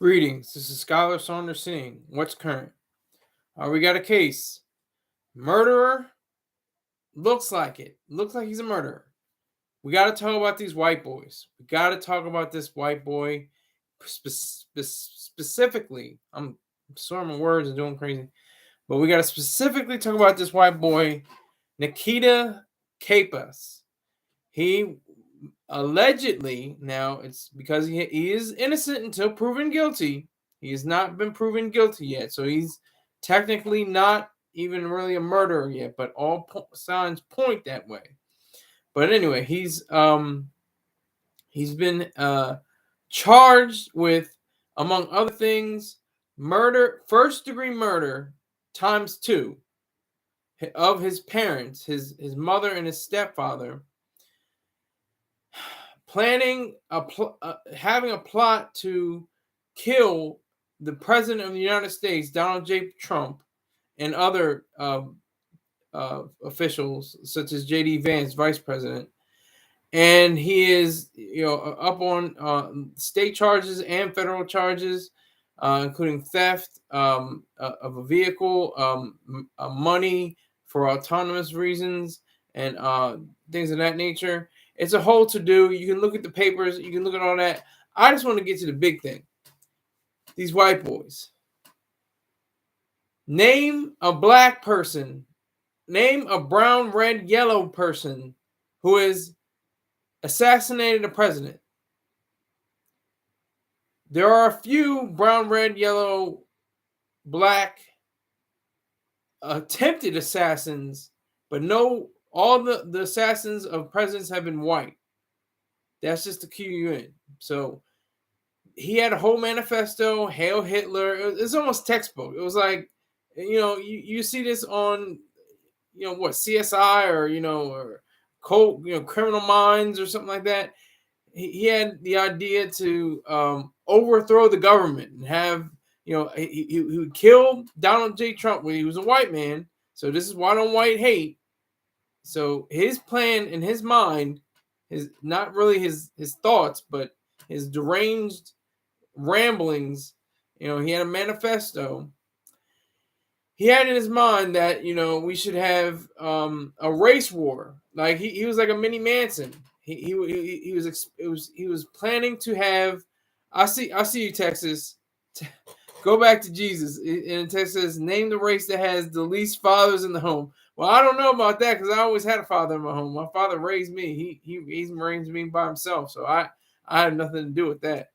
Greetings. This is Scholar Saunders Singh. What's current? We got a case. Murderer. Looks like it. Looks like he's a murderer. We got to talk about these white boys. We got to talk about this white boy specifically. I'm sorry my words are doing crazy. But we got to specifically talk about this white boy, Nikita Casap. He allegedly, now it's because he is innocent until proven guilty. He has not been proven guilty yet, so he's technically not even really a murderer yet, but all signs point that way. But anyway, he's been charged with, among other things, murder, first degree murder times 2 of his parents, his mother and his stepfather, planning having a plot to kill the president of the United States, Donald J. Trump, and other officials such as J.D. Vance, vice president. And he is, up on state charges and federal charges, including theft of a vehicle, money for autonomous reasons, and things of that nature. It's a whole to-do. You can look at the papers. You can look at all that. I just want to get to the big thing. These white boys. Name a black person. Name a brown, red, yellow person who has assassinated a president. There are a few brown, red, yellow, black attempted assassins, but no, all the assassins of presidents have been white. That's just to cue you in. So he had a whole manifesto, Hail Hitler. It's almost textbook. It was like, you see this on, CSI or, or Cold, Criminal Minds or something like that. He had the idea to overthrow the government and have, he would kill Donald J. Trump when he was a white man. So this is white on white hate. So his plan in his mind is not really his thoughts, but his deranged ramblings. He had a manifesto. He had in his mind that, we should have a race war. Like he was like a mini Manson. He was planning to have. I see you, Texas. Go back to Jesus. In Texas, name the race that has the least fathers in the home. Well, I don't know about that because I always had a father in my home. My father raised me. He raised me by himself. So I had nothing to do with that.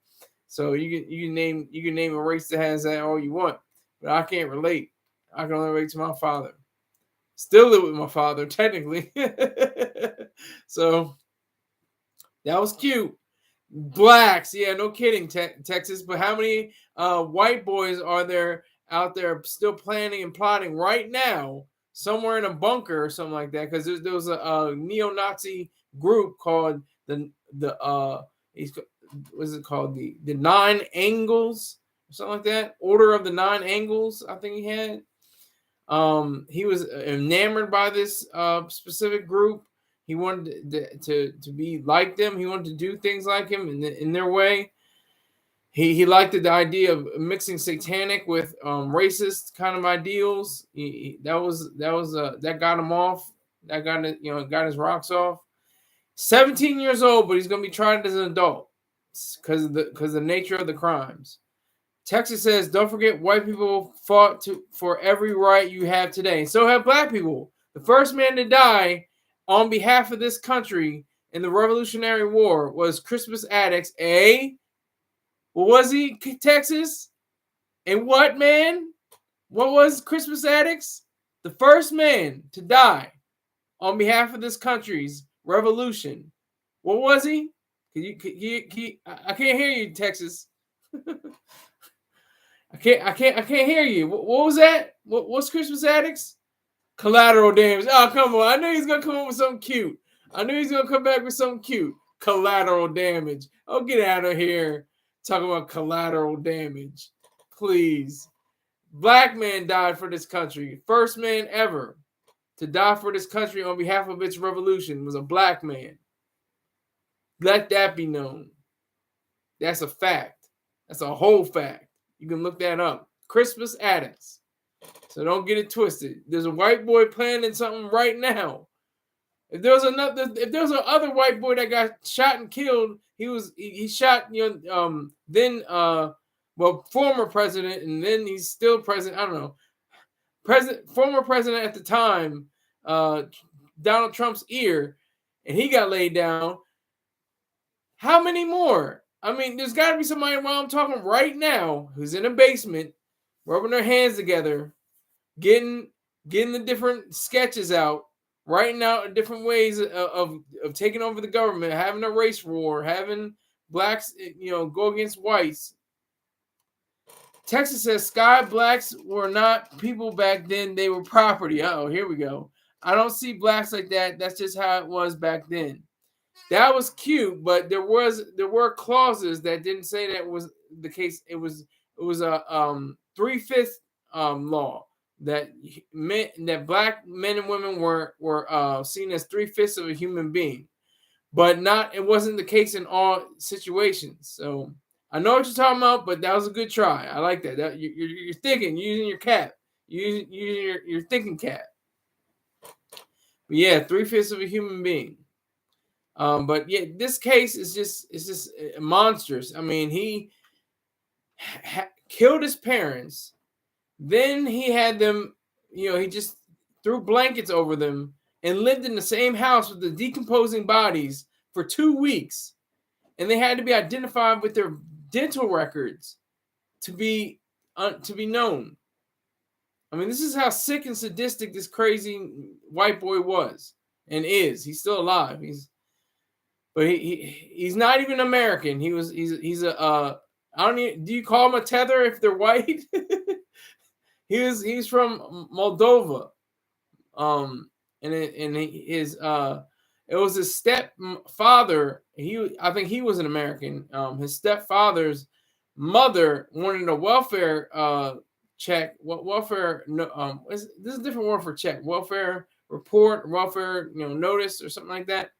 So you can name a race that has that all you want, but I can't relate. I can only relate to my father. Still live with my father, technically. So that was cute. Blacks, yeah, no kidding, Texas. But how many white boys are there out there still planning and plotting right now, somewhere in a bunker or something like that? Because there was a neo-Nazi group called what's it called? The Nine Angles, or something like that. Order of the Nine Angles, I think he had. He was enamored by this specific group. He wanted to be like them. He wanted to do things like him in their way. He liked the idea of mixing satanic with racist kind of ideals. That got him off. That got his rocks off. 17 years old, but he's going to be tried as an adult because of the nature of the crimes. Texas says, don't forget, white people fought for every right you have today. And so have black people. The first man to die on behalf of this country in the Revolutionary War was Crispus Attucks. What was he, Texas? And what, man? What was Crispus Attucks? The first man to die on behalf of this country's revolution. What was he? I can't hear you, Texas. I can't hear you. What was that? What's Crispus Attucks? Collateral damage. Oh, come on. I knew he's going to come up with something cute. I knew he's going to come back with something cute. Collateral damage. Oh, get out of here. Talking about collateral damage. Please. Black man died for this country. First man ever to die for this country on behalf of its revolution was a black man. Let that be known. That's a fact. That's a whole fact. You can look that up. Crispus Attucks. So don't get it twisted. There's a white boy planning something right now. If there was another white boy that got shot and killed, he shot former president, and then he's still president. I don't know. Former president at the time, Donald Trump's ear, and he got laid down. How many more? I mean, there's got to be somebody while I'm talking right now who's in a basement, rubbing their hands together, getting the different sketches out, writing out different ways of taking over the government, having a race war, having blacks, go against whites. Texas says sky blacks were not people back then; they were property. Oh, here we go. I don't see blacks like that. That's just how it was back then. That was cute, but there were clauses that didn't say that was the case. It was a 3/5 law that meant that black men and women were seen as 3/5 of a human being, but it wasn't the case in all situations. So I know what you're talking about, but that was a good try. I like that. You're thinking, using your cap, using your thinking cap. But yeah, 3/5 of a human being. But yeah, this case is just monstrous. I mean, he killed his parents, then he had them, he just threw blankets over them and lived in the same house with the decomposing bodies for 2 weeks, and they had to be identified with their dental records to be known. I mean, this is how sick and sadistic this crazy white boy was and is. He's still alive. But he's not even American. He's a I don't even, do you call him a tether if they're white? He's from Moldova. It was his stepfather. I think he was an American. His stepfather's mother wanted a welfare check. What welfare? No, this is a different word for check. Welfare report, welfare, notice or something like that.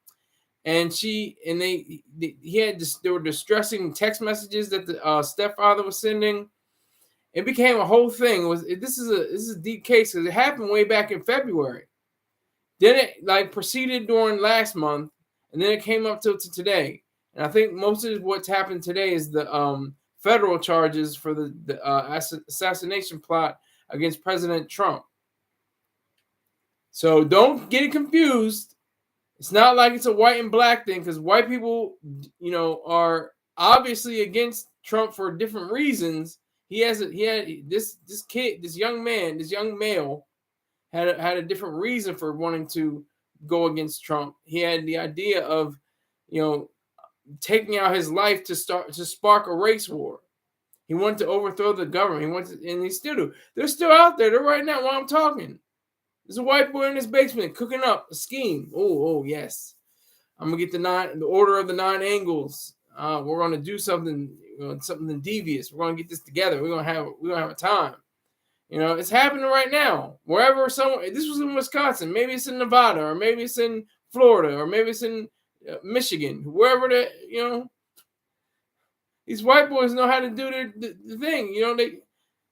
And there were distressing text messages that the stepfather was sending. It became a whole thing. This is a deep case because it happened way back in February. Then it proceeded during last month, and then it came up to today. And I think most of what's happened today is the federal charges for the assassination plot against President Trump. So don't get it confused. It's not like it's a white and black thing, because white people, are obviously against Trump for different reasons. This young male had a different reason for wanting to go against Trump. He had the idea of, taking out his life to spark a race war. He wanted to overthrow the government. And he still do. They're still out there. They're right now while I'm talking. There's a white boy in his basement cooking up a scheme. Oh yes, I'm gonna get the order of the 9 angles. We're gonna do something, something devious. We're gonna get this together. We're gonna have a time. It's happening right now. Wherever this was in Wisconsin, maybe it's in Nevada, or maybe it's in Florida, or maybe it's in Michigan. Wherever these white boys know how to do the thing.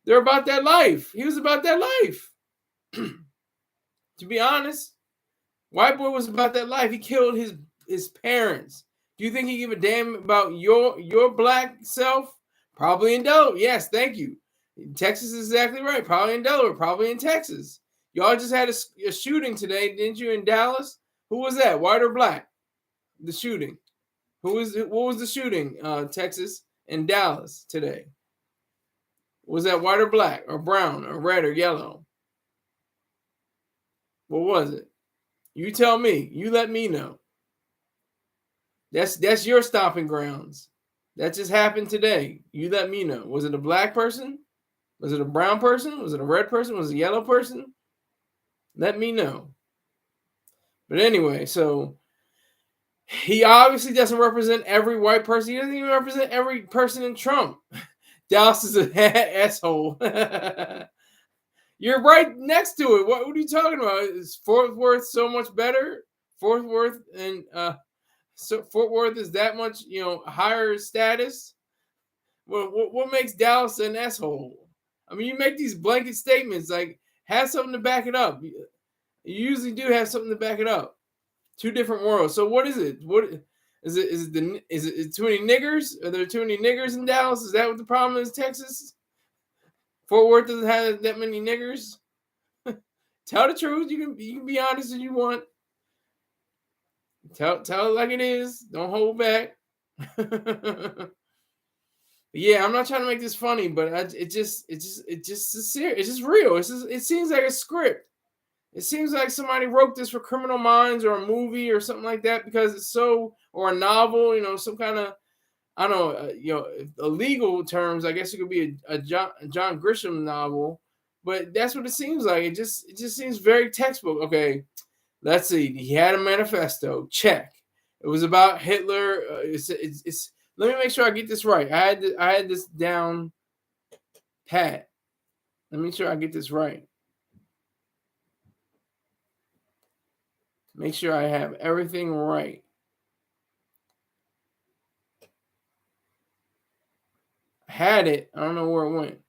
They're about that life. He was about that life. To be honest, white boy was about that life. He killed his parents. Do you think he give a damn about your black self? Probably in Delaware. Yes, thank you. Texas is exactly right. Probably in Delaware. Probably in Texas. Y'all just had a shooting today, didn't you, in Dallas? Who was that? White or black? The shooting. What was the shooting? Texas and Dallas today. Was that white or black or brown or red or yellow? What was it? You tell me. You let me know. That's your stomping grounds. That just happened today. You let me know. Was it a black person? Was it a brown person? Was it a red person? Was it a yellow person? Let me know. But anyway, so he obviously doesn't represent every white person. He doesn't even represent every person in Trump. Dallas is an asshole. You're right next to it. What are you talking about? Is Fort Worth so much better? Fort Worth is that much higher status? What makes Dallas an asshole? I mean, you make these blanket statements, like have something to back it up. You usually do have something to back it up. Two different worlds. So what is it? What is it? Is it too many niggers? Are there too many niggers in Dallas? Is that what the problem is? Texas, Fort Worth doesn't have that many niggers. Tell the truth. You can be honest if you want. Tell it like it is. Don't hold back. Yeah, I'm not trying to make this funny, but it just is serious. It's just real. It seems like a script. It seems like somebody wrote this for Criminal Minds or a movie or something like that because it's so, or a novel, some kind of, I don't know, illegal terms. I guess it could be a John Grisham novel, but that's what it seems like. It just seems very textbook. Okay, let's see. He had a manifesto. Check. It was about Hitler. It's. Let me make sure I get this right. I had this down pat. Let me make sure I get this right. Make sure I have everything right. I had it. I don't know where it went.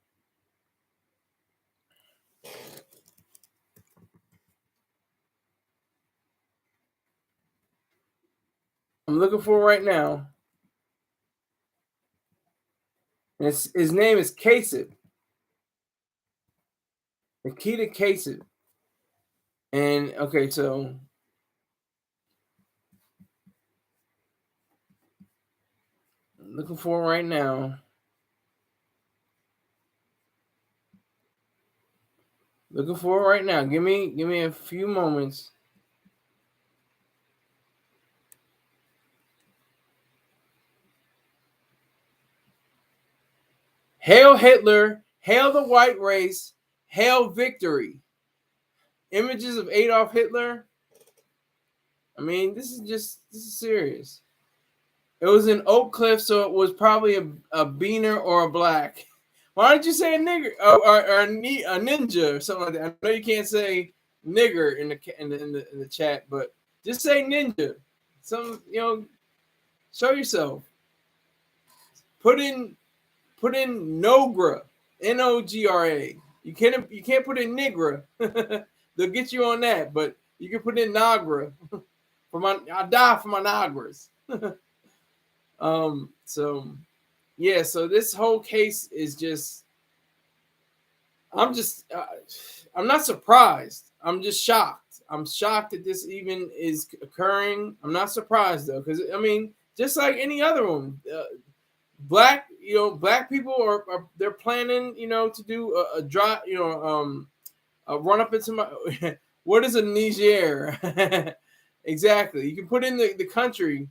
I'm looking for it right now. His name is Casap. Nikita Casap. And okay, so I'm looking for it right now. Looking for it right now. Give me a few moments. Hail Hitler, hail the white race, hail victory. Images of Adolf Hitler. I mean, this is serious. It was in Oak Cliff, so it was probably a beaner or a black. Why don't you say a nigger or a ninja or something like that? I know you can't say nigger in the chat, but just say ninja. Some show yourself. Put in Nogra, Nogra. You can't put in Nigra. They'll get you on that, but you can put in Nagra. I die for my Nagras. So this whole case is just. I'm not surprised. I'm just shocked. I'm shocked that this even is occurring. I'm not surprised though, because I mean, just like any other one, black people are they're planning, to do a drop, a run up into my. What is a Niger? Exactly. You can put in the country,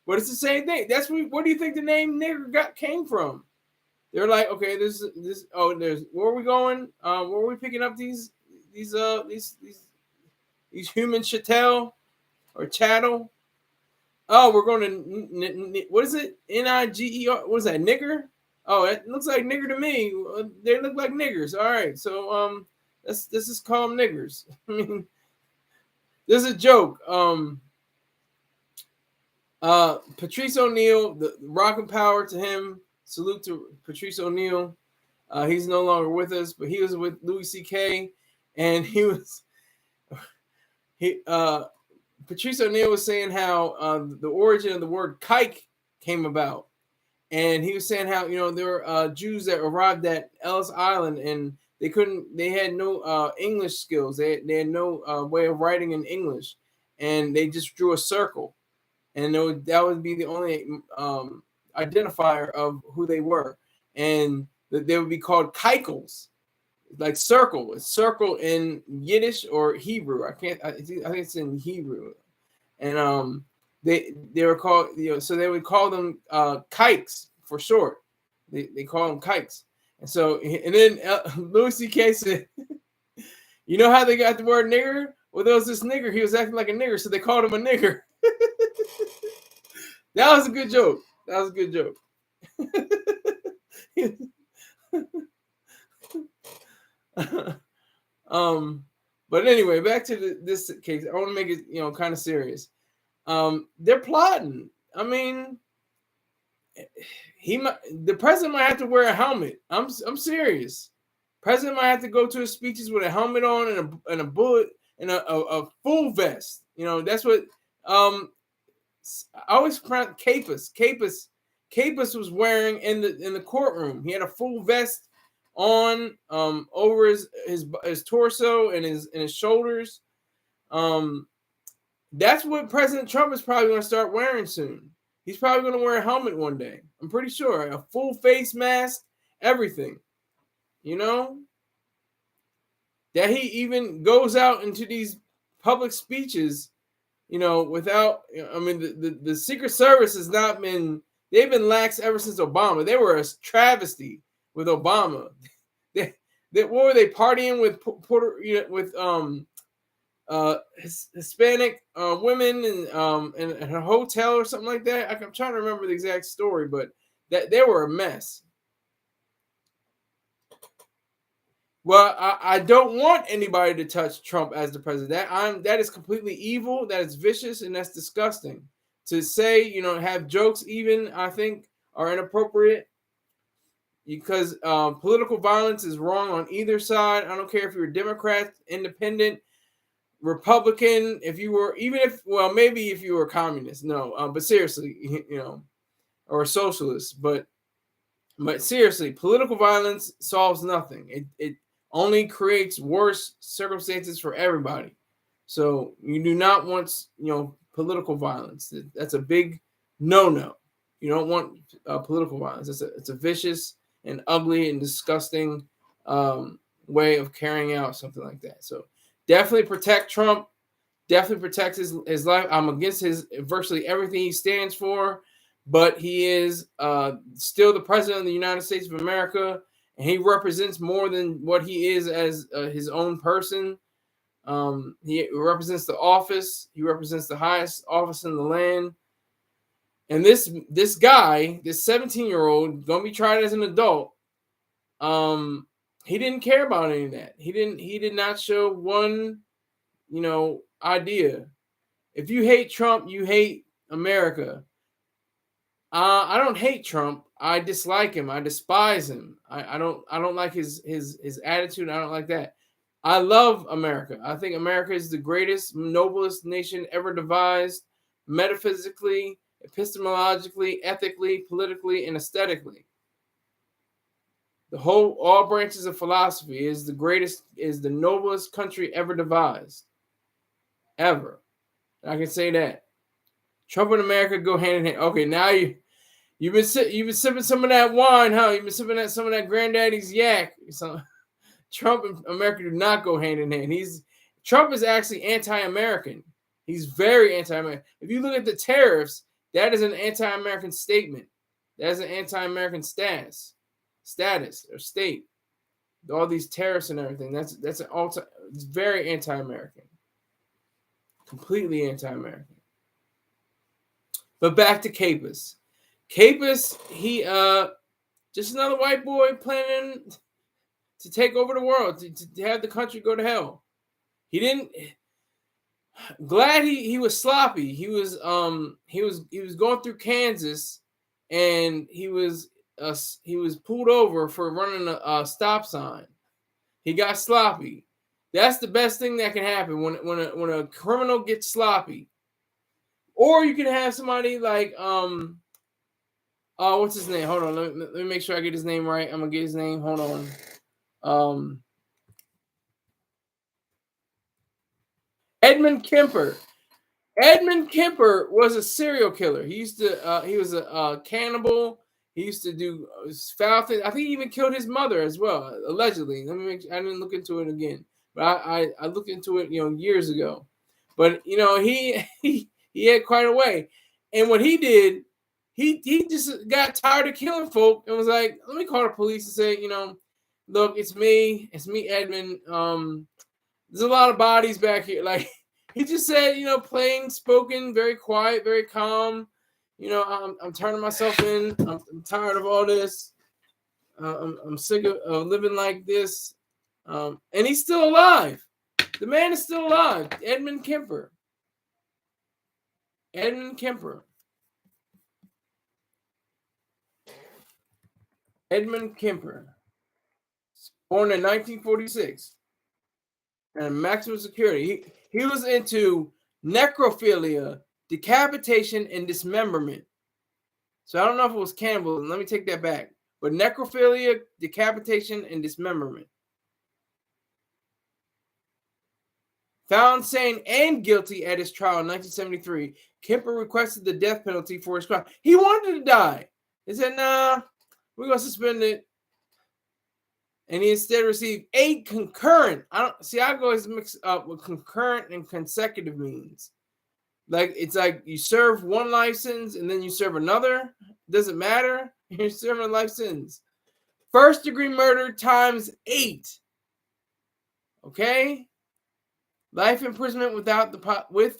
but it's the same thing. That's where do you think the name nigger came from? They're like, okay, there's where are we going? Where are we picking up these human chattel or chattel? Oh, we're going to what is it? Niger? What is that? Nigger? Oh, it looks like nigger to me. They look like niggers. All right, so let's just call them niggers. I mean, this is a joke. Patrice O'Neal, the rock and power to him. Salute to Patrice O'Neal. He's no longer with us, but he was with Louis C.K. and Patrice O'Neal was saying how the origin of the word kike came about, and he was saying how there were Jews that arrived at Ellis Island and they had no English skills. They had no way of writing in English, and they just drew a circle, and that would be the only identifier of who they were, and they would be called kikels, like circle. It's circle in Yiddish or Hebrew. I think it's in Hebrew, and they were called so they would call them kikes for short. They call them kikes, and then Louis C.K. said, you know how they got the word nigger? Well, there was this nigger. He was acting like a nigger, so they called him a nigger. That was a good joke. That was a good joke. But anyway, back to this case. I want to make it, kind of serious. They're plotting. I mean, the president might have to wear a helmet. I'm serious. President might have to go to his speeches with a helmet on and a bullet and a full vest. You know, that's what I always Capus was wearing in the courtroom. He had a full vest on over his torso and his shoulders. That's what President Trump is probably going to start wearing soon. He's probably going to wear a helmet one day. I'm pretty sure. A full face mask, everything. You know? That he even goes out into these public speeches, you know, without, I mean, the Secret Service has not been, they've been lax ever since Obama. They were a travesty with Obama. What were they partying with Hispanic women in a hotel or something like that? I'm trying to remember the exact story, but that they were a mess. Well, I don't want anybody to touch Trump as the president. That is completely evil. That is vicious, and that's disgusting. To say, you know, have jokes even, I think, are inappropriate because political violence is wrong on either side. I don't care if you're a Democrat, Independent, Republican, maybe if you were a communist, no, but seriously, you know, or a socialist, but seriously, political violence solves nothing. It only creates worse circumstances for everybody. So you do not want, you know, political violence. That's a big no-no. You don't want political violence. It's a vicious and ugly and disgusting way of carrying out something like that. So definitely protect Trump. Definitely protect his life. I'm against virtually everything he stands for, but he is still the president of the United States of America, and he represents more than what he is as his own person. He represents the office. He represents the highest office in the land. And this guy, this 17-year-old, gonna be tried as an adult. He didn't care about any of that. He did not show one, you know, idea. If you hate Trump, you hate America. I don't hate Trump. I dislike him. I despise him. I don't like his attitude. I don't like that. I love America. I think America is the greatest, noblest nation ever devised, metaphysically, epistemologically, ethically, politically, and aesthetically. All branches of philosophy is the greatest, is the noblest country ever devised. Ever. I can say that. Trump and America go hand in hand. Okay, now you've been sipping some of that wine, huh? You've been sipping some of that granddaddy's yak. So Trump and America do not go hand in hand. Trump is actually anti-American. He's very anti-American. If you look at the tariffs, that is an anti-American statement. That is an anti-American status or state. All these tariffs and everything. That's it's very anti-American. Completely anti-American. But back to Capus. Capus, he just another white boy planning to take over the world, to have the country go to hell. He didn't. Glad he was sloppy. He was going through Kansas, and he was pulled over for running a stop sign. He got sloppy. That's the best thing that can happen when a criminal gets sloppy. Or you can have somebody like what's his name? Hold on, let me make sure I get his name right. I'm gonna get his name. Hold on. Edmund Kemper. Edmund Kemper was a serial killer. He was a cannibal. He used to do foul things. I think he even killed his mother as well, allegedly. I didn't look into it again, but I looked into it, years ago. But he had quite a way. And what he did, he just got tired of killing folk and was like, let me call the police and say, look, it's me, Edmund. There's a lot of bodies back here. Like he just said, plain spoken, very quiet, very calm. I'm turning myself in. I'm tired of all this. I'm sick of living like this. And he's still alive. The man is still alive. Edmund Kemper. Edmund Kemper, born in 1946, and maximum security. He was into necrophilia, decapitation, and dismemberment. So I don't know if it was cannibalism. Let me take that back. But necrophilia, decapitation, and dismemberment. Found sane and guilty at his trial in 1973, Kemper requested the death penalty for his crime. He wanted to die. He said, nah, we're going to suspend it. And he instead received 8 concurrent. I always mix up what concurrent and consecutive means. Like, it's like you serve one life sentence and then you serve another. Doesn't matter. You're serving a life sentence. First degree murder times 8. Okay? Life imprisonment without with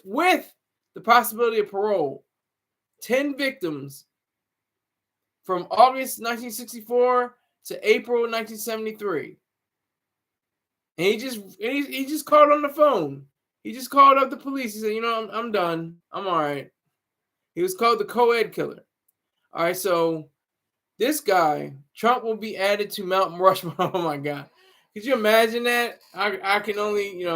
the possibility of parole. 10 victims from August 1964 to April 1973. And he just called on the phone. He just called up the police. He said, I'm done. I'm all right. He was called the co-ed killer. All right, so this guy, Trump will be added to Mount Rushmore. Oh my God. Could you imagine that? I can only,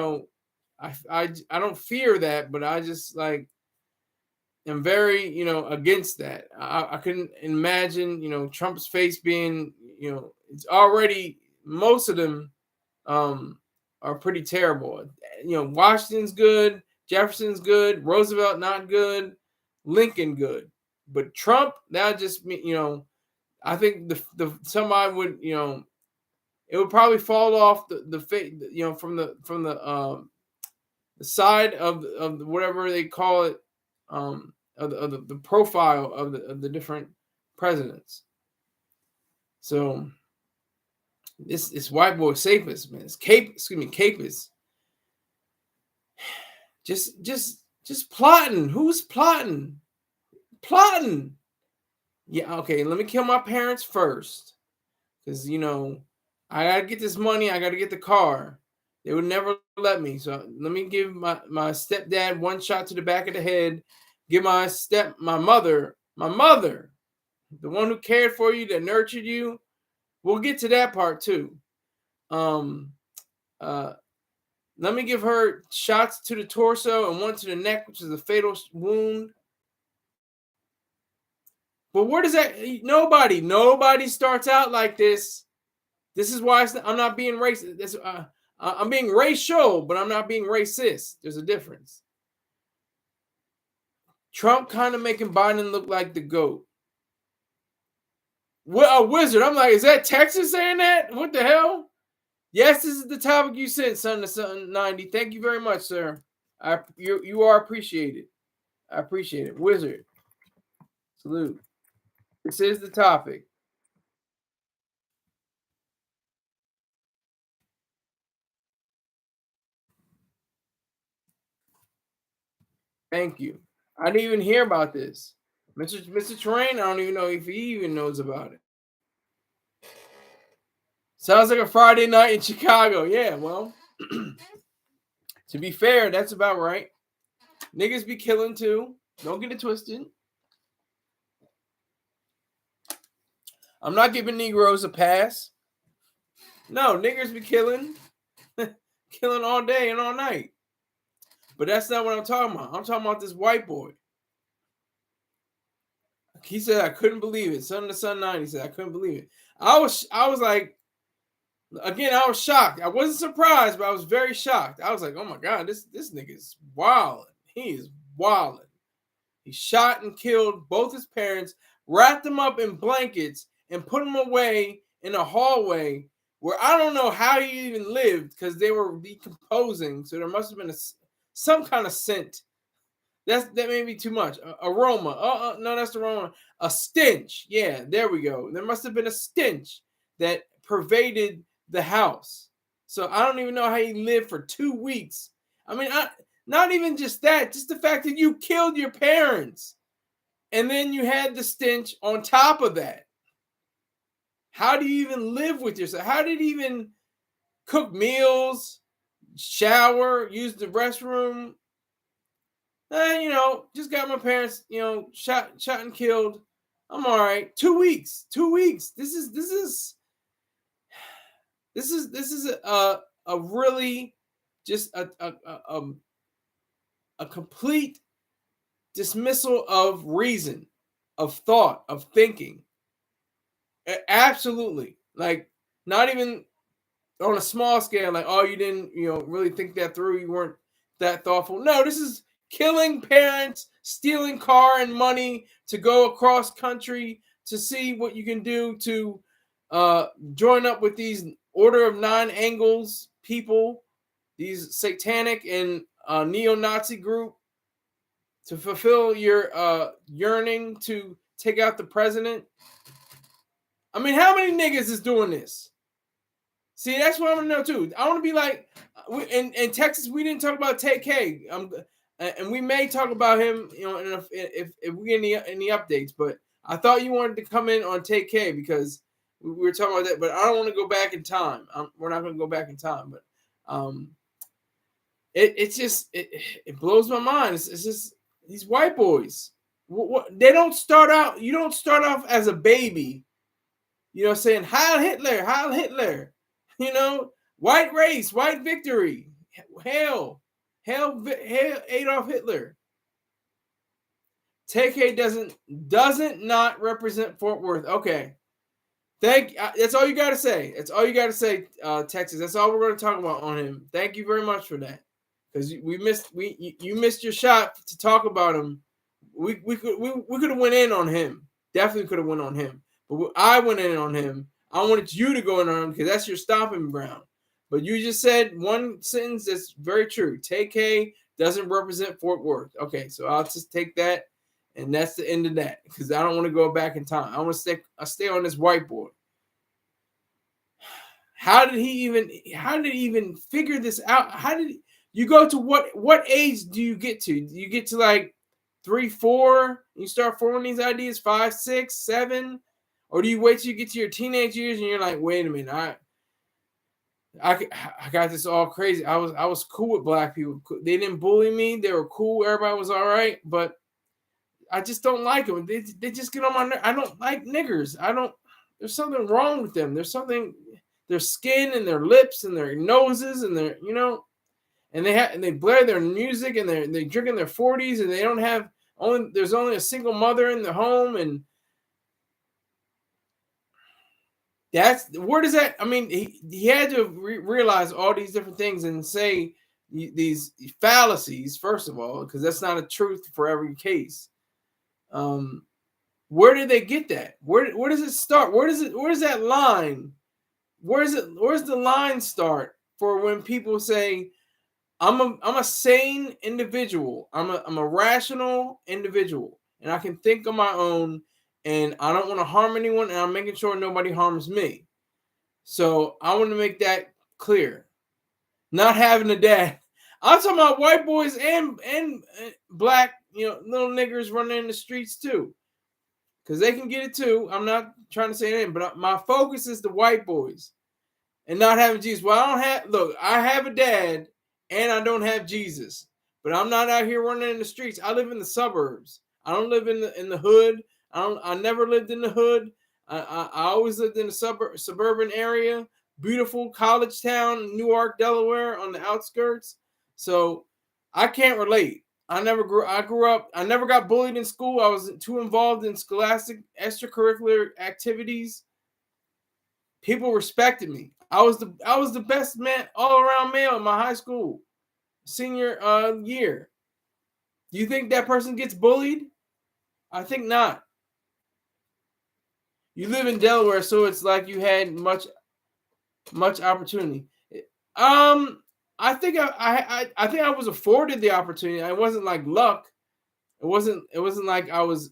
I don't fear that, but I just am very, against that. I couldn't imagine, Trump's face being, it's already, most of them are pretty terrible. Washington's good, Jefferson's good, Roosevelt not good, Lincoln good. But Trump, that just, I think somebody would, it would probably fall off the face, from the side of whatever they call it, of the profile of the different presidents. So this white boy Capus, man, Capus, just plotting. Who's plotting? Plotting. Yeah, okay. Let me kill my parents first, because I gotta get this money. I gotta get the car. They would never let me. So let me give my stepdad one shot to the back of the head. Give my mother, the one who cared for you, that nurtured you. We'll get to that part too. Let me give her shots to the torso and one to the neck, which is a fatal wound. But where does that? Nobody starts out like this. This is why I'm not being racist. I'm being racial, but I'm not being racist. There's a difference. Trump kind of making Biden look like the GOAT. What a wizard. I'm like, is that Texas saying that? What the hell? Yes, this is the topic you sent, son to son 90. Thank you very much, sir. You are appreciated. I appreciate it. Wizard. Salute. This is the topic. Thank you. I didn't even hear about this. Mr. Terrain, I don't even know if he even knows about it. Sounds like a Friday night in Chicago. Yeah, well, to be fair, that's about right. Niggas be killing too. Don't get it twisted. I'm not giving Negroes a pass. No, niggers be killing. Killing all day and all night. But that's not what I'm talking about. I'm talking about this white boy. He said, I couldn't believe it. Son to son 90 said, I couldn't believe it. I was like, again, I was shocked. I wasn't surprised, but I was very shocked. I was like, oh my God, this nigga is wilding. He is wilding. He shot and killed both his parents, wrapped them up in blankets, and put them away in a hallway where I don't know how he even lived, because they were decomposing. So there must have been some kind of scent. That may be too much. Aroma. No, that's the wrong one. A stench. Yeah, there we go. There must have been a stench that pervaded the house. So I don't even know how he lived for 2 weeks. I mean, not even just that, just the fact that you killed your parents and then you had the stench on top of that. How do you even live with yourself? How did he even cook meals, shower, use the restroom? Just got my parents, shot and killed. I'm all right. 2 weeks. 2 weeks. This is a really just a complete dismissal of reason, of thought, of thinking. Absolutely. Like, not even on a small scale, like, oh, you didn't, really think that through. You weren't that thoughtful. No, this is killing parents, stealing car and money to go across country to see what you can do to join up with these Order of Nine Angles people, these satanic and neo-Nazi group, to fulfill your yearning to take out the president. I mean, how many niggas is doing this? See, that's what I want to know too. I want to be like, in Texas, we didn't talk about TK, and we may talk about him, if we get any updates. But I thought you wanted to come in on TK because we were talking about that. But I don't want to go back in time. We're not going to go back in time. But it blows my mind. It's just these white boys. They don't start out. You don't start off as a baby, saying Heil Hitler, Heil Hitler. White race, white victory. Hail Adolf Hitler. TK doesn't not represent Fort Worth. Okay. That's all you got to say. That's all you got to say, Texas. That's all we're going to talk about on him. Thank you very much for that. Because you missed your shot to talk about him. We could have went in on him. Definitely could have went on him. But I went in on him. I wanted you to go in on him because that's your stomping ground. But you just said one sentence that's very true. TK doesn't represent Fort Worth. Okay, so I'll just take that, and that's the end of that because I don't want to go back in time. I want to stay on this whiteboard. How did he even figure this out? How did you go to what age do you get to? Do you get to like 3, 4? You start forming these ideas 5, 6, 7, or do you wait till you get to your teenage years and you're like, wait a minute, I got this all crazy. I was cool with black people. They didn't bully me. They were cool. Everybody was all right, but I just don't like them. They just get on my nerves. I don't like niggers. There's something wrong with them. There's something. Their skin and their lips and their noses and their and they blare their music and they drink in their 40s and they don't have there's only a single mother in the home, and where does that? I mean, he had to realize all these different things and say these fallacies first of all, because that's not a truth for every case. Where did they get that? Where does it start? Where's that line? Where's the line start for when people say I'm a sane individual, I'm a rational individual, and I can think on my own, and I don't want to harm anyone, and I'm making sure nobody harms me. So I want to make that clear. Not having a dad. I'm talking about white boys and black, little niggers running in the streets too, because they can get it too. I'm not trying to say anything, but my focus is the white boys and not having Jesus. Well, I have a dad and I don't have Jesus, but I'm not out here running in the streets. I live in the suburbs. I don't live in the hood. I never lived in the hood. I always lived in the suburban area. Beautiful college town, Newark, Delaware, on the outskirts. So I can't relate. I grew up. I never got bullied in school. I was too involved in scholastic extracurricular activities. People respected me. I was the best man, all around male in my high school senior year. Do you think that person gets bullied? I think not. You live in Delaware, so it's like you had much opportunity. I think I think I was afforded the opportunity. It wasn't like luck. It wasn't like I was,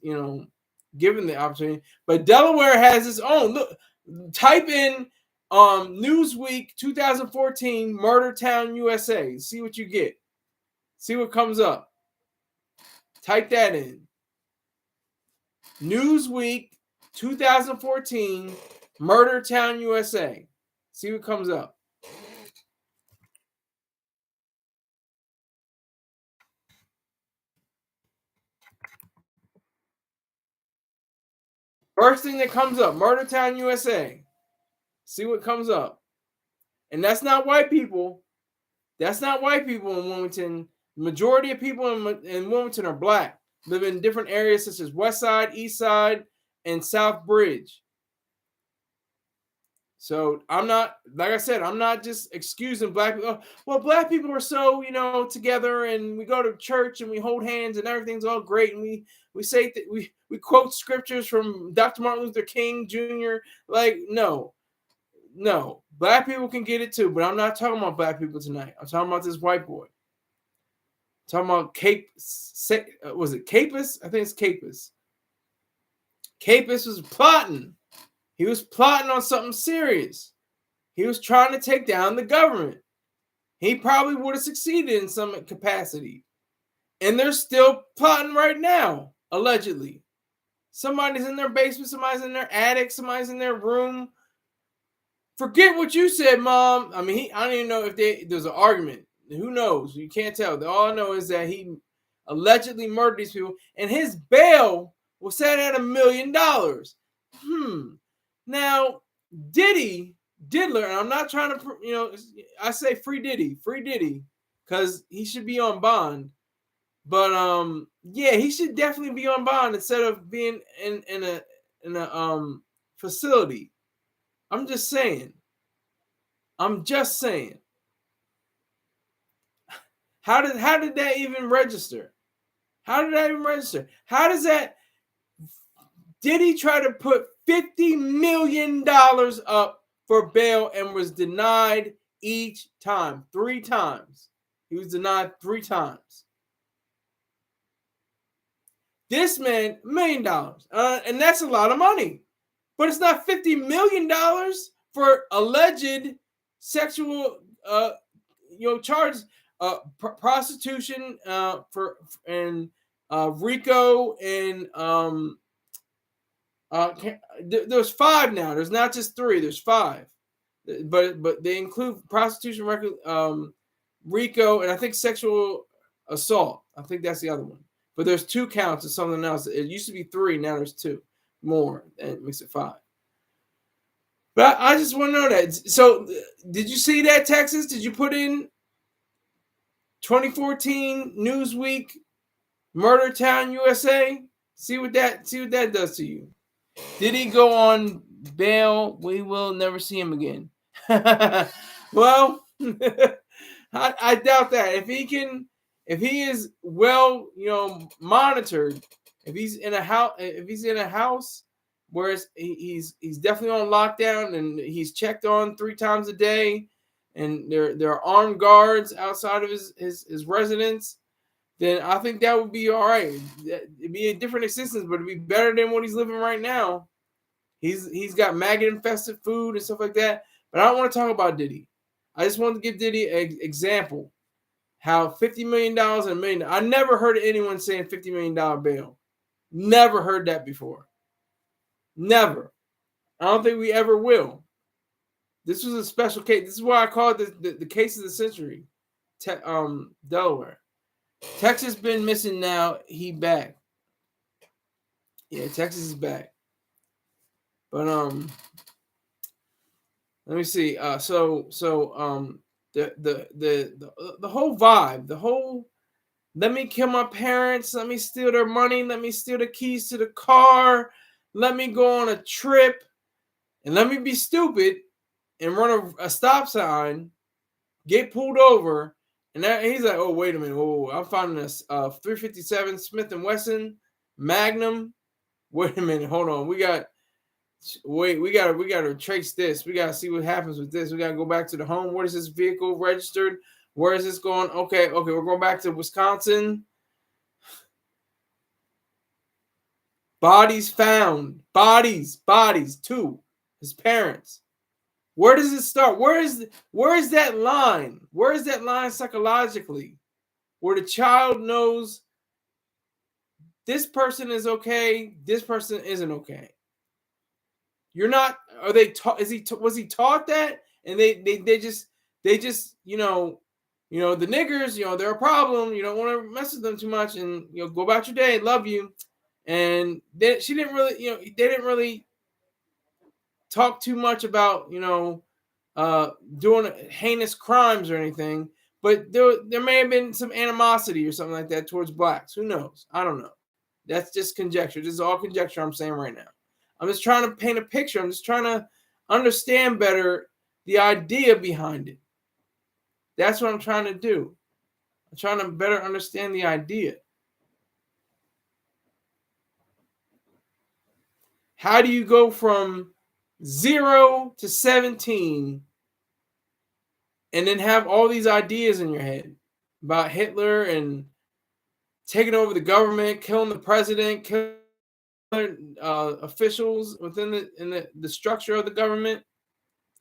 given the opportunity. But Delaware has its own. Look, type in Newsweek 2014 Murder Town, USA. See what you get. See what comes up. Type that in. Newsweek 2014 Murder Town, USA. See what comes up. First thing that comes up, Murder Town, USA. See what comes up. And that's not white people. That's not white people in Wilmington. The majority of people in Wilmington are black, live in different areas such as West Side, East Side, and South Bridge. So I'm not, like I said, I'm not just excusing black people. Well, black people are so, together, and we go to church and we hold hands and everything's all great. And we say that we quote scriptures from Dr. Martin Luther King Jr. Like, no, black people can get it too, but I'm not talking about black people tonight. I'm talking about this white boy. I'm talking about was it Capus? I think it's Capus. Capus was plotting. He was plotting on something serious. He was trying to take down the government. He probably would have succeeded in some capacity. And they're still plotting right now, allegedly. Somebody's in their basement, somebody's in their attic, somebody's in their room. Forget what you said, Mom. I mean, I don't even know if there's an argument. Who knows? You can't tell. All I know is that he allegedly murdered these people, and his bail was set at $1 million. Now, Diddler, and I'm not trying to, I say free Diddy, because he should be on bond. But yeah, he should definitely be on bond instead of being in a facility. I'm just saying. How did that even register? How does that? Did he try to put $50 million up for bail and was denied each time? 3 times. He was denied 3 times. This man, $1 million. And that's a lot of money. But it's not $50 million for alleged sexual charges, prostitution and RICO, and there's 5 now. There's not just 3. There's 5, but they include prostitution, RICO, and I think sexual assault. I think that's the other one. But there's 2 counts of something else. It used to be 3. Now there's 2 more, and it makes it 5. But I just want to know that. So, did you see that, Texas? Did you put in 2014 Newsweek Murder Town, USA? See what that does to you. Did he go on bail? We will never see him again. Well, I doubt that. If he is well, monitored, if he's in a house where he's definitely on lockdown and he's checked on 3 times a day, and there are armed guards outside of his residence, then I think that would be all right. It'd be a different existence, but it'd be better than what he's living right now. He's got maggot infested food and stuff like that. But I don't want to talk about Diddy. I just want to give Diddy an example. How $50 million and $1 million. I never heard of anyone saying $50 million bail. Never heard that before. Never. I don't think we ever will. This was a special case. This is why I call it the case of the century. Delaware. Texas been missing now. He back. Yeah, Texas is back. But let me see. The whole vibe, the whole let me kill my parents, let me steal their money, let me steal the keys to the car, let me go on a trip, and let me be stupid and run a stop sign, get pulled over, and he's like, oh, wait a minute, whoa, I'm finding this 357 Smith & Wesson Magnum. Wait a minute, hold on, we gotta trace this. We gotta see what happens with this. We gotta go back to the home. Where is this vehicle registered? Where is this going? Okay, we're going back to Wisconsin. Bodies found. Bodies. 2. His parents. Where does it start? Where is that line? Where is that line psychologically? Where the child knows this person is okay, this person isn't okay. You're not. Are they taught? Was he taught that? And they just the niggers. They're a problem. You don't want to mess with them too much, and go about your day. Love you. and she didn't really, they didn't really talk too much about, doing heinous crimes or anything. But there may have been some animosity or something like that towards blacks. Who knows? I don't know. That's just conjecture. This is all conjecture I'm saying right now. I'm just trying to paint a picture. I'm just trying to understand better the idea behind it. That's what I'm trying to do. I'm trying to better understand the idea. How do you go from 0 to 17 and then have all these ideas in your head about Hitler and taking over the government, killing the president, killing officials within the structure of the government?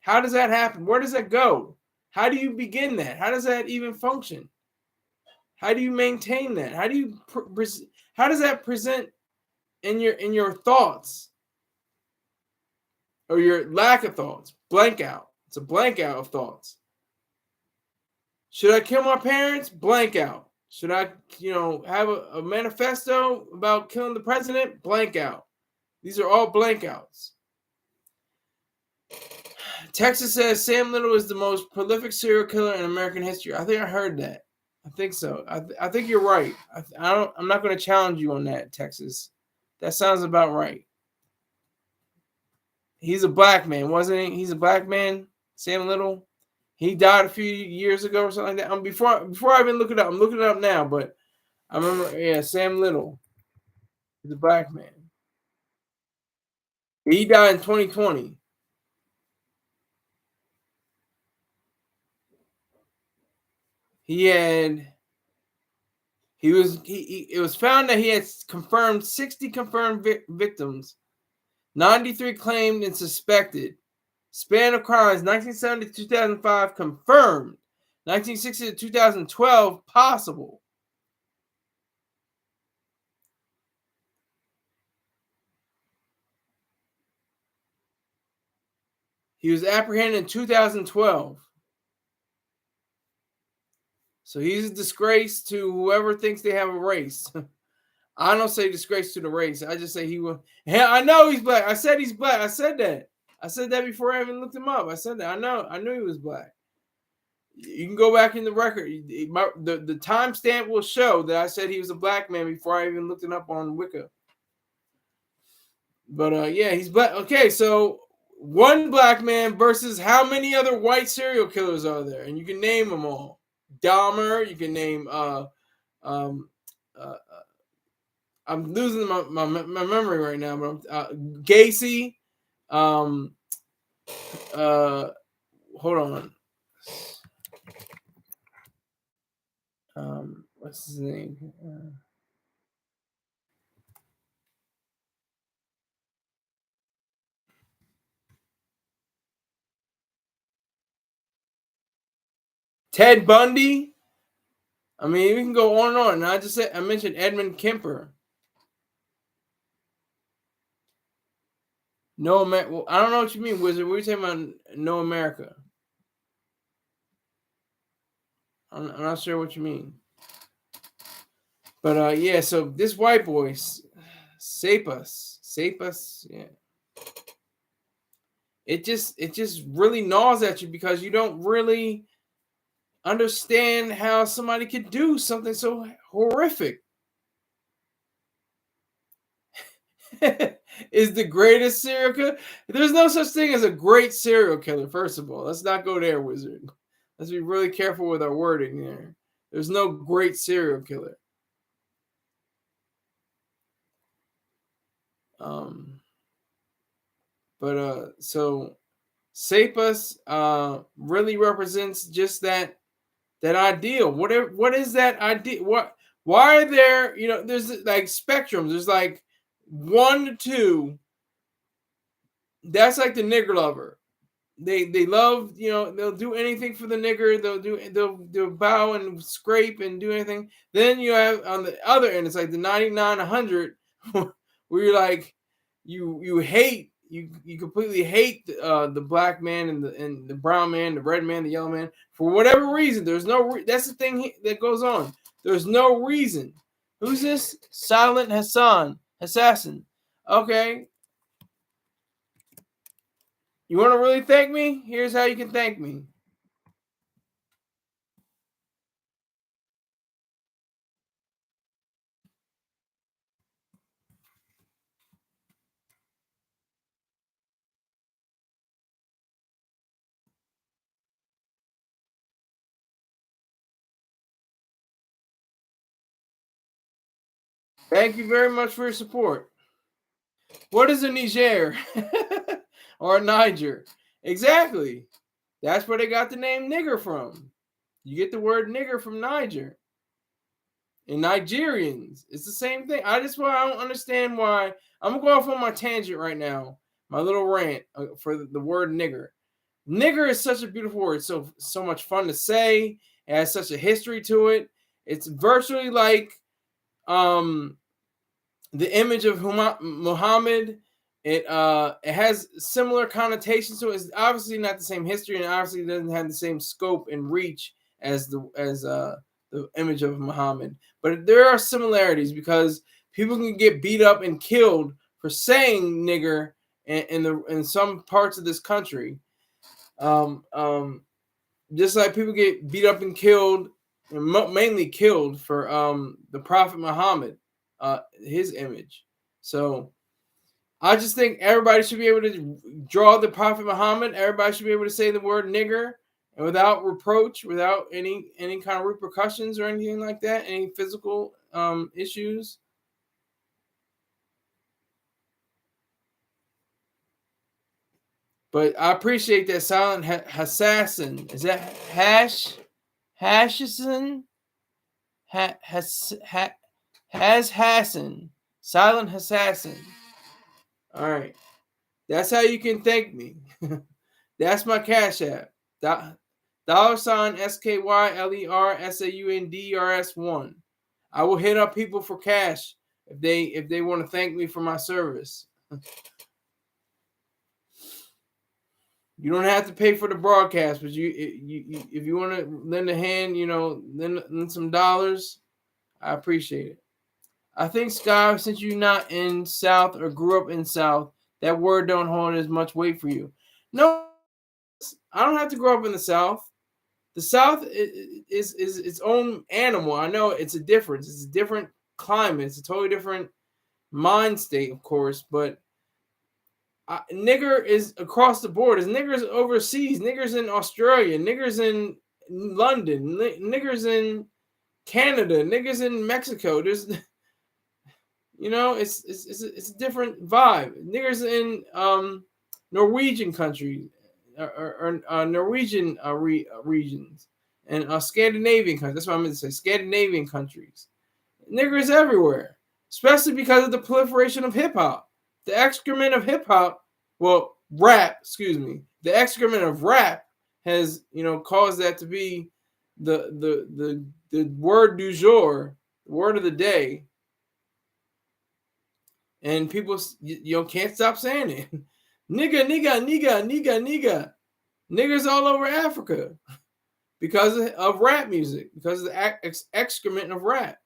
How does that happen? Where does that go? How do you begin that? How does that even function? How do you maintain that? How do you how does that present in your thoughts or your lack of thoughts? Blank out. It's a blank out of thoughts. Should I kill my parents? Blank out. Should I, have a manifesto about killing the president? Blank out. These are all blank outs. Texas says Sam Little is the most prolific serial killer in American history. I think I heard that. I think so. I think you're right. I'm not going to challenge you on that, Texas. That sounds about right. He's a black man, wasn't he? He's a black man, Sam Little. He died a few years ago or something like that. Before I even look it up, I'm looking it up now, but I remember, Sam Little. He's a black man. He died in 2020. It was found that he had confirmed 60 confirmed victims, 93 claimed and suspected. Span of crimes 1970 to 2005 confirmed, 1960 to 2012 possible. He was apprehended in 2012. So he's a disgrace to whoever thinks they have a race. I don't say disgrace to the race. I just say he will. Yeah, I know he's black. I said he's black. I said that. I said that before I even looked him up. I said that. I knew he was black. You can go back in the record. The timestamp will show that I said he was a black man before I even looked it up on Wicca. But he's black. Okay, so one black man versus how many other white serial killers are there? And you can name them all. Dahmer. You can name. I'm losing my memory right now, but Gacy. Hold on. What's his name? Ted Bundy. I mean, we can go on and on. And I mentioned Edmund Kemper. No America. Well, I don't know what you mean, Wizard. What are you talking about? No America. I'm not sure what you mean. But so this white boy, Sapus, yeah. It just really gnaws at you because you don't really understand how somebody could do something so horrific. Is the greatest serial killer. There's no such thing as a great serial killer, first of all. Let's not go there, Wizard. Let's be really careful with our wording there. There's no great serial killer. So Sapus really represents just that ideal. What is that idea? Why are there, there's like spectrums. There's like 1 to 2. That's like the nigger lover. They love, they'll do anything for the nigger. They'll bow and scrape and do anything. Then you have on the other end, it's like the 99, 100, where you're like, you hate, you completely hate the black man and the brown man, the red man, the yellow man for whatever reason. There's no that's the thing that goes on. There's no reason. Who's this? Silent Hassan. assassin. Okay. You want to really thank me? Here's how you can thank me. Thank you very much for your support. What is a Niger or a Niger? Exactly. That's where they got the name nigger from. You get the word nigger from Niger. And Nigerians, it's the same thing. I don't understand why. I'm gonna go off on my tangent right now, my little rant for the word nigger. Nigger is such a beautiful word, so much fun to say. It has such a history to it. It's virtually like the image of Muhammad. It has similar connotations, so it's obviously not the same history, and obviously doesn't have the same scope and reach as the image of Muhammad. But there are similarities because people can get beat up and killed for saying nigger in some parts of this country. Just like people get beat up and killed, mainly killed for the Prophet Muhammad, his image. So I just think everybody should be able to draw the Prophet Muhammad. Everybody should be able to say the word nigger and without reproach, without any kind of repercussions or anything like that, any physical issues. But I appreciate that silent assassin. Is that Hassan? Has Hassan. Silent assassin. All right. That's how you can thank me. That's my Cash App. $sign SKYLERSAUNDRS1. I will hit up people for cash if they want to thank me for my service. You don't have to pay for the broadcast, but if you want to lend a hand, lend some dollars, I appreciate it. I think, Sky, since you're not in South or grew up in South, that word don't hold as much weight for you. No, I don't have to grow up in the South. The South is its own animal. I know it's a difference. It's a different climate. It's a totally different mind state, of course. But nigger is across the board. Is niggers overseas? Niggers in Australia. Niggers in London. Niggers in Canada. Niggers in Mexico. There's, it's a different vibe. Niggers in Norwegian countries. Or Norwegian regions and Scandinavian countries. That's what I meant to say. Scandinavian countries. Niggers everywhere, especially because of the proliferation of hip hop. The excrement of hip hop, rap. Excuse me. The excrement of rap has caused that to be the word du jour, the word of the day, and people can't stop saying it. Nigga, nigga, nigga, nigga, nigga. Niggers all over Africa because of rap music, because of the excrement of rap.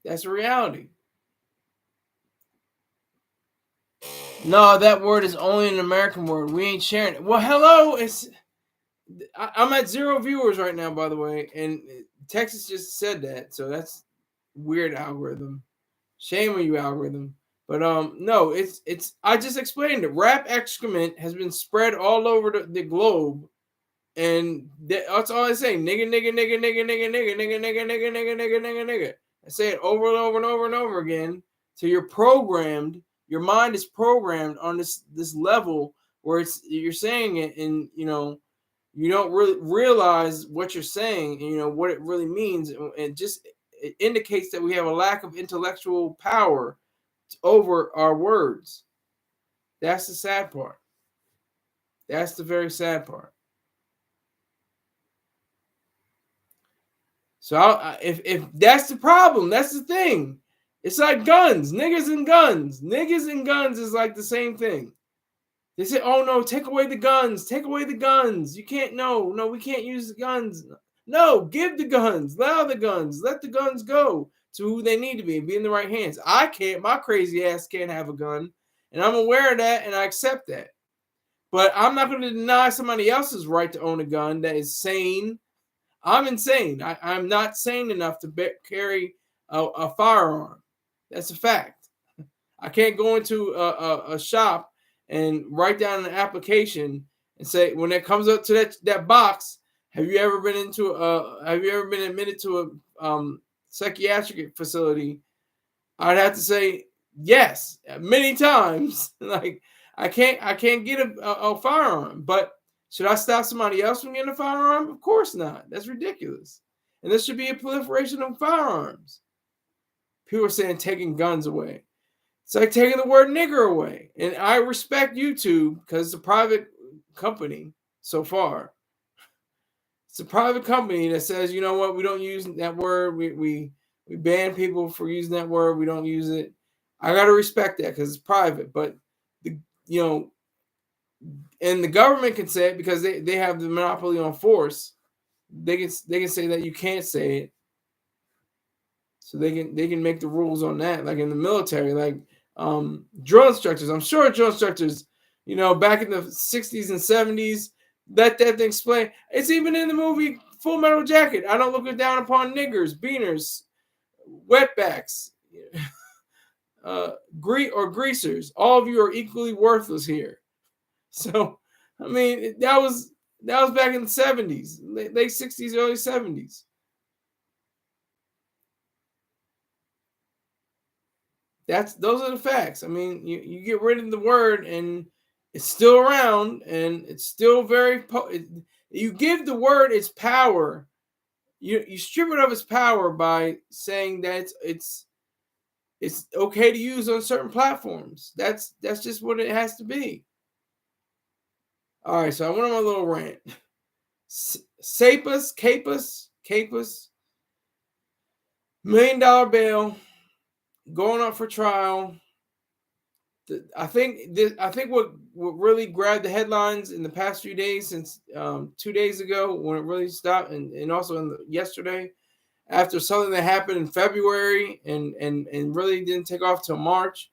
That's a reality. No, that word is only an American word. We ain't sharing it. Well, hello. I'm at 0 viewers right now, by the way, and Texas just said that, so that's weird algorithm. Shame on you, algorithm. But no, it's. I just explained it. Rap excrement has been spread all over the globe, and that's all I say. Nigga, nigga, nigga, nigga, nigga, nigga, nigga, nigga, nigga, nigga, nigga, nigga, nigga. I say it over and over and over and over again till you're programmed. Your mind is programmed on this level where you're saying it, and you don't really realize what you're saying, and what it really means. It indicates that we have a lack of intellectual power over our words. That's the sad part. That's the very sad part. So if that's the problem, that's the thing. It's like guns, niggas and guns. Niggas and guns is like the same thing. They say, "Oh no, take away the guns. Take away the guns. You can't. No, we can't use the guns. No, give the guns. Allow the guns. Let the guns go. to who they need to be in the right hands. I can't, my crazy ass can't have a gun, and I'm aware of that, and I accept that. But I'm not going to deny somebody else's right to own a gun that is sane. I'm insane. I'm not sane enough to carry a firearm. That's a fact. I can't go into a shop and write down an application and say, when it comes up to that box, have you ever been admitted to a psychiatric facility? I'd have to say yes many times. Like I can't get a firearm. But should I stop somebody else from getting a firearm? Of course not. That's ridiculous. And there should be a proliferation of firearms. People are saying taking guns away. It's like taking the word nigger away. And I respect YouTube because it's a private company so far. It's a private company that says, you know what, we don't use that word. We ban people for using that word. We don't use it. I got to respect that because it's private. But, and the government can say it because they have the monopoly on force. They can say that you can't say it. So they can make the rules on that, like in the military, like drill instructors. I'm sure drill instructors, back in the 60s and 70s, let that thing explain. It's even in the movie Full Metal Jacket. I don't look down upon niggers, beaners, wetbacks, greasers. All of you are equally worthless here. So, I mean, that was back in the 70s, late 60s, early 70s. Those are the facts. I mean, you get rid of the word and it's still around and it's still very you give the word its power. You strip it of its power by saying that it's okay to use on certain platforms. That's just what it has to be. All right, so I went on my little rant. Capus, $1 million bail, going up for trial. I think what really grabbed the headlines in the past few days, since 2 days ago when it really stopped, and also yesterday, after something that happened in February and really didn't take off till March,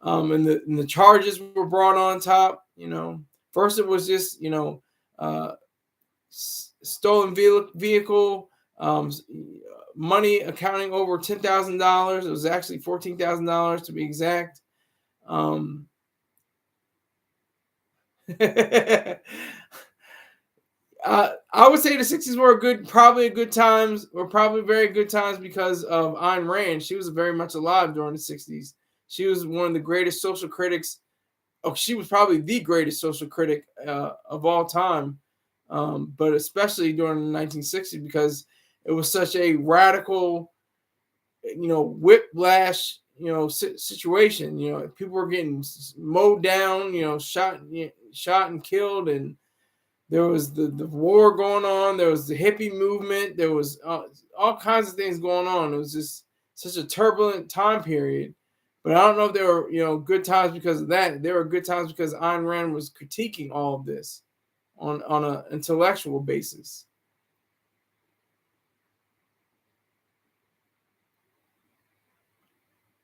and the charges were brought on top. First it was just stolen vehicle, money accounting over $10,000. It was actually $14,000 to be exact. I would say the 60s were probably very good times because of Ayn Rand. She was very much alive during the 60s. She was one of the greatest social critics. She was probably the greatest social critic of all time, but especially during the 1960s because it was such a radical, whiplash, situation. People were getting mowed down, shot and killed, and there was the war going on. There was the hippie movement. There was all kinds of things going on. It was just such a turbulent time period. But I don't know if there were, good times because of that. There were good times because Ayn Rand was critiquing all of this on an intellectual basis.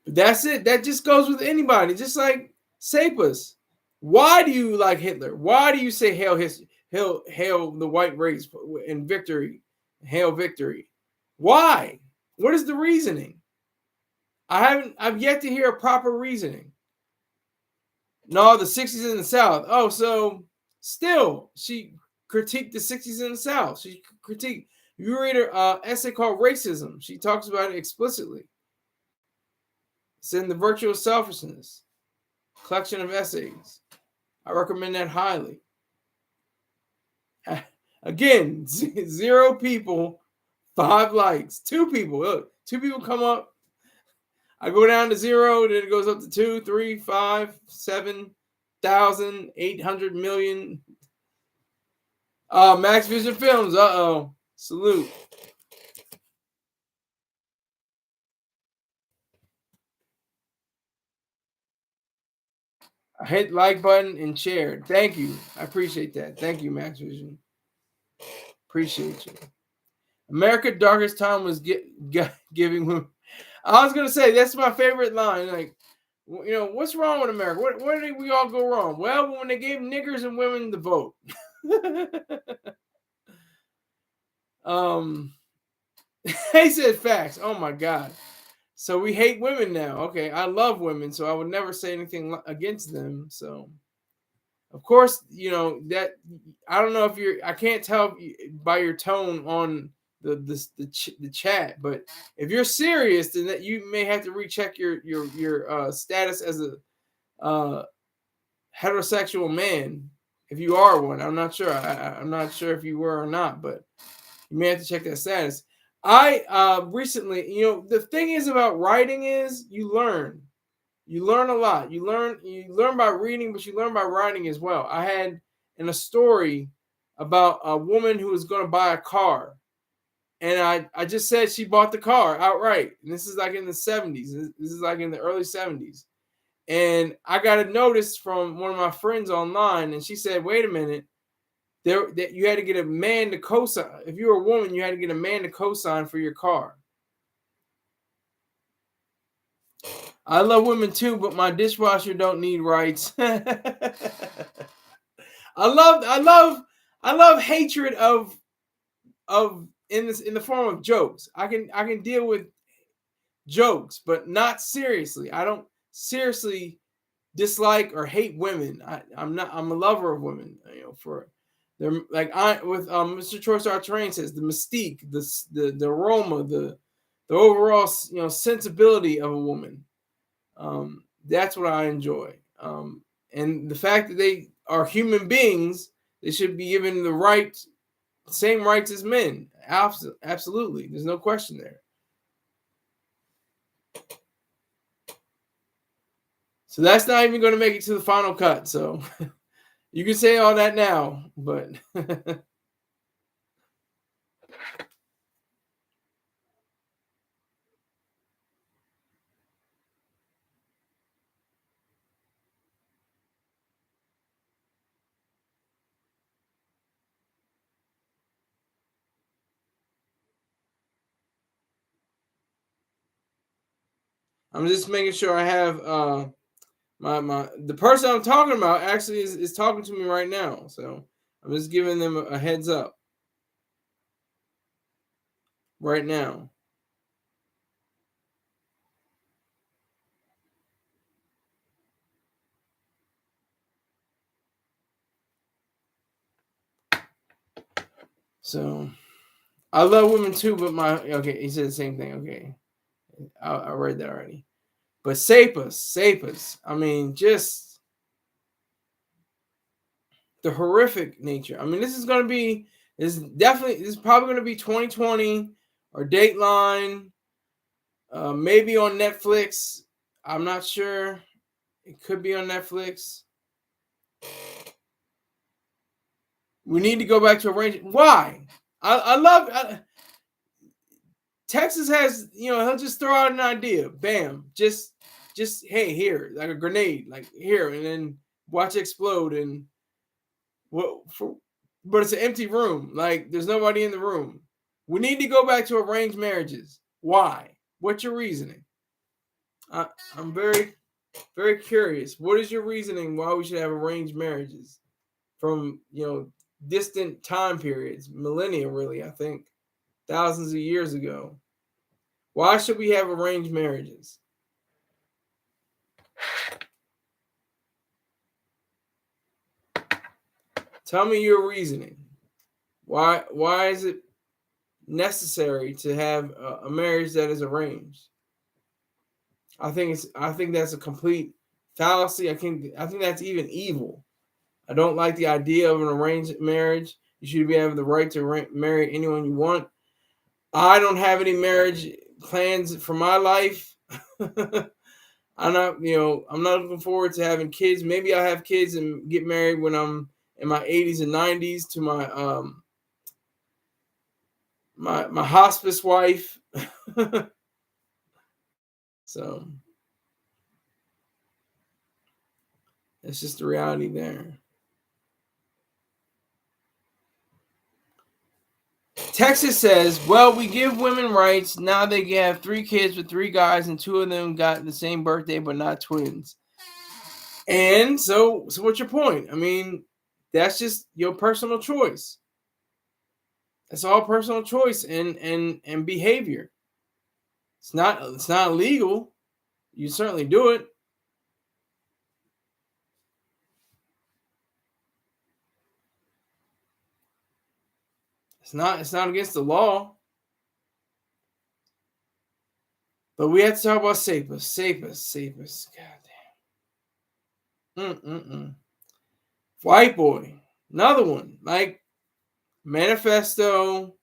But that's it. That just goes with anybody. Just like Sapus. Why do you like Hitler? Why do you say hail the white race and victory? Hail victory. Why? What is the reasoning? I've yet to hear a proper reasoning. No, the 60s in the South. Oh, so still she critiqued the 60s in the South. She critiqued. You read her essay called Racism. She talks about it explicitly. It's in The Virtue of Selfishness, collection of essays. I recommend that highly. Again, 0 people, 5 likes. 2 people. Look, 2 people come up. I go down to 0, then it goes up to 2, 3, 5, 7,000, 800 million. Max Vision Films. Salute. I hit like button and shared. Thank you. I appreciate that. Thank you, Max Vision. Appreciate you. America's darkest time was giving women. I was gonna say that's my favorite line. Like, what's wrong with America? Where did we all go wrong? Well, when they gave niggers and women the vote. um, he said facts. Oh my god. So we hate women now. Okay, I love women, so I would never say anything against them. So, of course, that I don't know if you're. I can't tell by your tone on the chat, but if you're serious, then that you may have to recheck your status as a heterosexual man. If you are one, I'm not sure. I'm not sure if you were or not, but you may have to check that status. I recently, the thing is about writing is you learn. You learn a lot. You learn by reading, but you learn by writing as well. I had in a story about a woman who was going to buy a car. And I just said she bought the car outright. And this is like in the 70s. This is like in the early 70s. And I got a notice from one of my friends online, and she said, wait a minute. That you had to get a man to co-sign. If you were a woman, you had to get a man to co-sign for your car. I love women too, but my dishwasher don't need rights. I love hatred of in the form of jokes. I can deal with jokes, but not seriously. I don't seriously dislike or hate women. I'm a lover of women. For they're like Mr. Troy Star Train says the mystique, the aroma, the overall sensibility of a woman. That's what I enjoy. And the fact that they are human beings, they should be given the same rights as men. Absolutely, there's no question there. So that's not even going to make it to the final cut. So you can say all that now, but I'm just making sure I have the person I'm talking about actually is talking to me right now. So I'm just giving them a heads up right now. So I love women too, but okay, he said the same thing. Okay, I read that already. But Sapas. I mean, just the horrific nature. I mean, this is probably going to be 2020 or Dateline, maybe on Netflix. I'm not sure. It could be on Netflix. We need to go back to arrange. Why? I love Texas has, he'll just throw out an idea. Bam. Just hey, here, like a grenade, like here, and then watch it explode. And but it's an empty room. Like there's nobody in the room. We need to go back to arranged marriages. Why? What's your reasoning? I'm very, very curious. What is your reasoning why we should have arranged marriages from, distant time periods, millennia, really, I think, thousands of years ago? Why should we have arranged marriages? Tell me your reasoning. Why is it necessary to have a marriage that is arranged? I think that's a complete fallacy. I think that's even evil. I don't like the idea of an arranged marriage. You should be having the right to marry anyone you want. I don't have any marriage plans for my life. I'm not looking forward to having kids. Maybe I'll have kids and get married when I'm in my 80s and 90s to my hospice wife. So it's just the reality there. Texas says, well, we give women rights. Now they can have 3 kids with 3 guys, and 2 of them got the same birthday, but not twins. And so what's your point? I mean, that's just your personal choice. It's all personal choice and behavior. It's not illegal. You certainly do it. It's not against the law. But we have to talk about Sapis. Goddamn. White boy. Another one. Like Manifesto,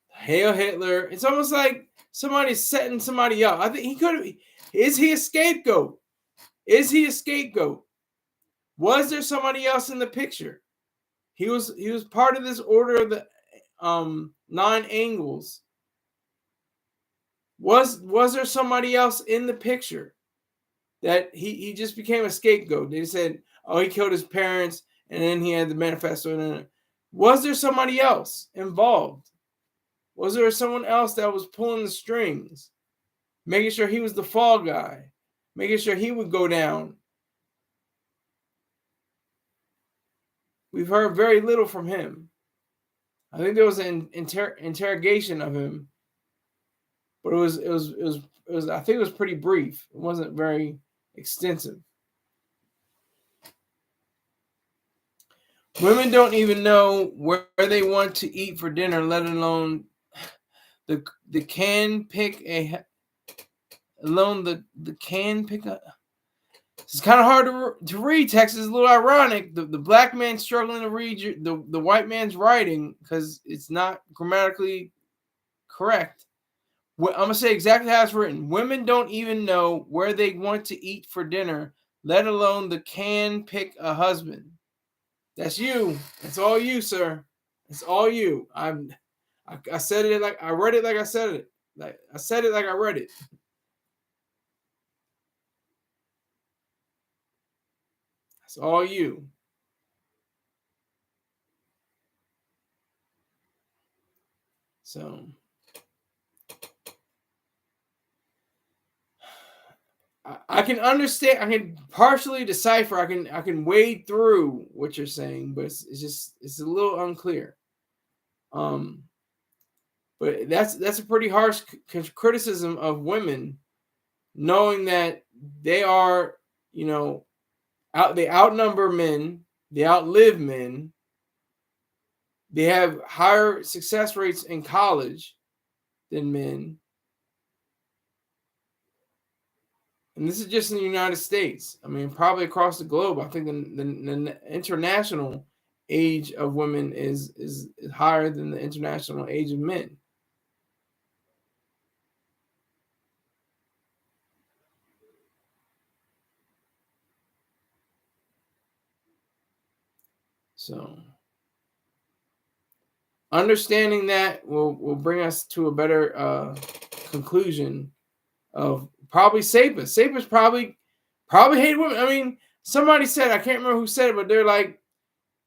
Hail Hitler. It's almost like somebody's setting somebody up. I think he could have. Is he a scapegoat? Is he a scapegoat? Was there somebody else in the picture? He was part of this order of the 9 angles. Was there somebody else in the picture that he just became a scapegoat? They said, oh, he killed his parents, and then he had the manifesto. And then, was there somebody else involved? Was there someone else that was pulling the strings, making sure he was the fall guy, making sure he would go down? We've heard very little from him. I think there was an interrogation of him, but it was I think it was pretty brief. It wasn't very extensive. Women don't even know where they want to eat for dinner, let alone the can pick a It's kind of hard to read. Text is a little ironic. The black man struggling to read the white man's writing because it's not grammatically correct. I'm going to say exactly how it's written. Women don't even know where they want to eat for dinner, let alone the can pick a husband. That's you. It's all you, sir. It's all you. I said it like I read it like I said it. Like I said it like I read it. It's all you. So I can understand. I can partially decipher. I can wade through what you're saying, but it's a little unclear. But that's a pretty harsh criticism of women, knowing that they are, they outnumber men, they outlive men, they have higher success rates in college than men. And this is just in the United States. I mean, probably across the globe. I think the international age of women is higher than the international age of men. So understanding that will bring us to a better conclusion of probably Sapis. Sapis probably hate women. I mean, somebody said, I can't remember who said it, but they're like,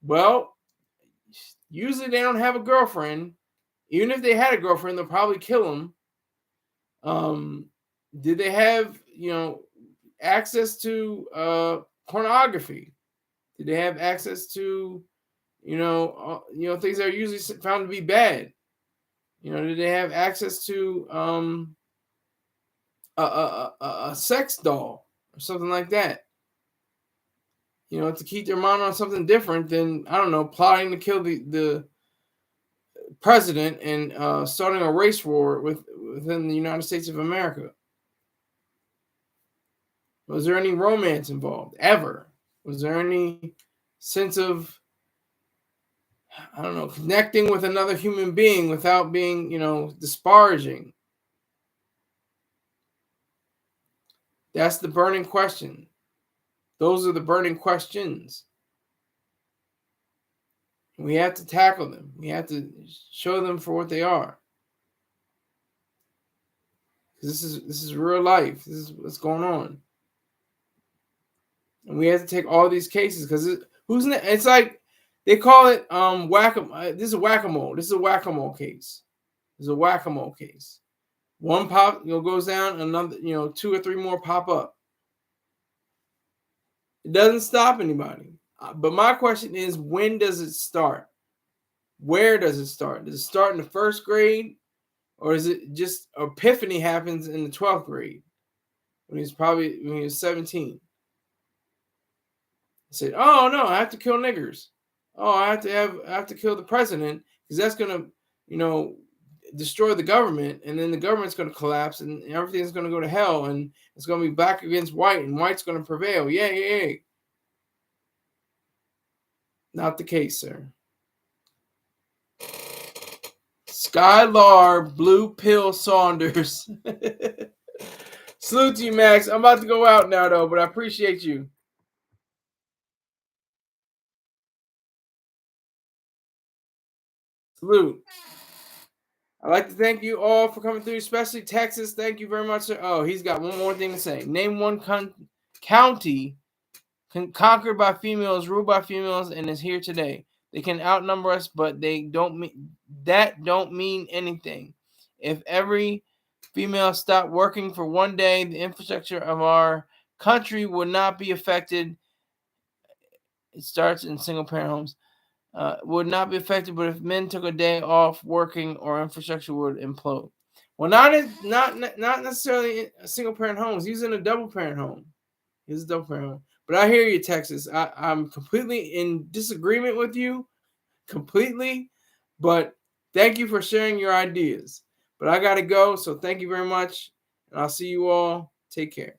well, usually they don't have a girlfriend. Even if they had a girlfriend, they'll probably kill them. Did they have, access to pornography? Did they have access to, things that are usually found to be bad? Did they have access to a sex doll or something like that? To keep their mind on something different than, I don't know, plotting to kill the president and starting a race war within the United States of America. Was there any romance involved ever? Was there any sense of, I don't know, connecting with another human being without being, disparaging? That's the burning question. Those are the burning questions. We have to tackle them. We have to show them for what they are. This is real life. This is what's going on. And we have to take all these cases because it's like they call it whack-a-mole. This is a whack-a-mole case. It's a whack-a-mole case. One pop, goes down, another, 2 or 3 more pop up. It doesn't stop anybody. But my question is, when does it start? Where does it start? Does it start in the first grade? Or is it just epiphany happens in the 12th grade? When he was 17. He said, "Oh no, I have to kill niggers. Oh, I have to kill the president because that's gonna, destroy the government, and then the government's gonna collapse, and everything's gonna go to hell, and it's gonna be black against white, and white's gonna prevail. Yay. Not the case, sir. Skylar Blue Pill Saunders. Salute to you, Max. I'm about to go out now, though, but I appreciate you. Salute. I'd like to thank you all for coming through, especially Texas. Thank you very much, sir. Oh, he's got one more thing to say. Name one county conquered by females, ruled by females, and is here today. They can outnumber us, but they don't mean anything. If every female stopped working for one day, the infrastructure of our country would not be affected. It starts in single-parent homes. Would not be affected, but if men took a day off working, our infrastructure would implode. Well, not necessarily a single-parent homes. He's in a double-parent home. He's a double-parent home. But I hear you, Texas. I'm completely in disagreement with you, completely. But thank you for sharing your ideas. But I got to go, so thank you very much. And I'll see you all. Take care.